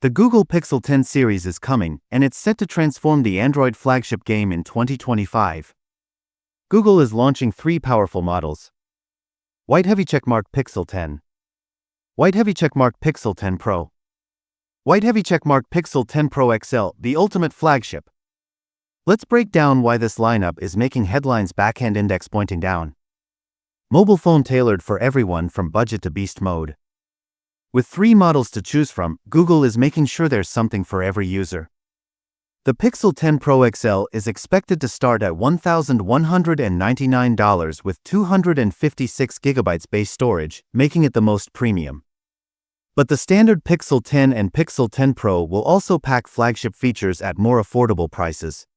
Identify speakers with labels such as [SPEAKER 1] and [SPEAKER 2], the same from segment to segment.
[SPEAKER 1] The Google Pixel 10 series is coming, and it's set to transform the Android flagship game in 2025. Google is launching three powerful models. White heavy checkmark Pixel 10. White heavy checkmark Pixel 10 Pro. White heavy checkmark Pixel 10 Pro XL, the ultimate flagship. Let's break down why this lineup is making headlines. Backhand index pointing down. Mobile phone tailored for everyone from budget to beast mode. With three models to choose from, Google is making sure there's something for every user. The Pixel 10 Pro XL is expected to start at $1,199 with 256 GB base storage, making it the most premium. But the standard Pixel 10 and Pixel 10 Pro will also pack flagship features at more affordable prices.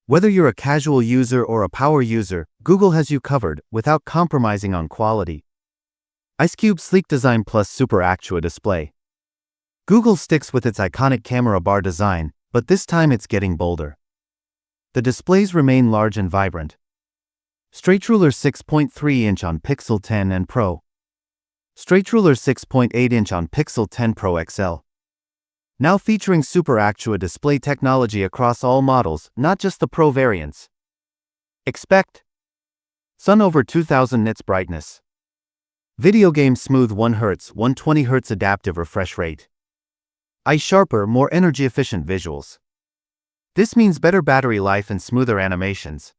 [SPEAKER 1] Whether you're a casual user or a power user, Google has you covered without compromising on quality. IceCube sleek design plus Super Actua Display. Google sticks with its iconic camera bar design, but this time it's getting bolder. The displays remain large and vibrant. Straight ruler 6.3-inch on Pixel 10 and Pro. Straight ruler 6.8-inch on Pixel 10 Pro XL. Now featuring Super Actua Display technology across all models, not just the Pro variants. Expect sun over 2000 nits brightness. Video game smooth 1 Hz, 120 Hz adaptive refresh rate. Eye sharper, more energy efficient visuals. This means better battery life and smoother animations.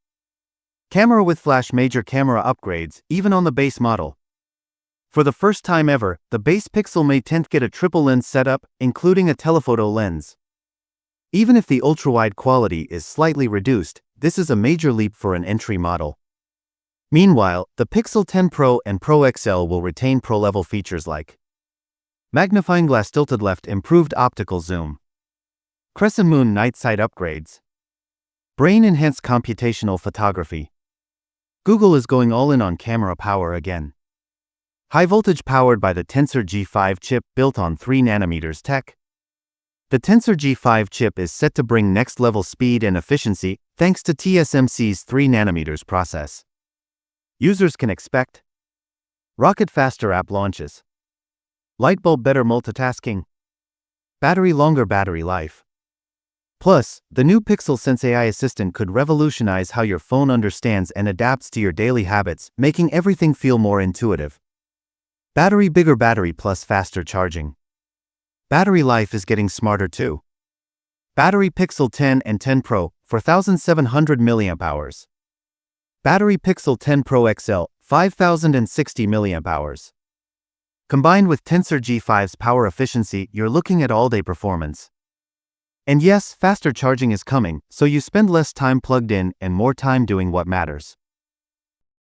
[SPEAKER 1] Camera with flash, major camera upgrades, even on the base model. For the first time ever, the base Pixel May 10th get a triple lens setup, including a telephoto lens. Even if the ultra-wide quality is slightly reduced, this is a major leap for an entry model. Meanwhile, the Pixel 10 Pro and Pro XL will retain Pro-level features like magnifying glass, tilted left, improved optical zoom, crescent moon night sight upgrades, brain-enhanced computational photography. Google is going all in on camera power again. High voltage powered by the Tensor G5 chip built on 3nm tech. The Tensor G5 chip is set to bring next-level speed and efficiency thanks to TSMC's 3nm process. Users can expect rocket faster app launches, lightbulb better multitasking, longer battery life. Plus, the new Pixel Sense AI assistant could revolutionize how your phone understands and adapts to your daily habits, making everything feel more intuitive. Bigger battery plus faster charging. Battery life is getting smarter too. Battery Pixel 10 and 10 Pro, 4700 mAh. Battery Pixel 10 Pro XL, 5060 mAh. Combined with Tensor G5's power efficiency, you're looking at all-day performance. And yes, faster charging is coming, so you spend less time plugged in and more time doing what matters.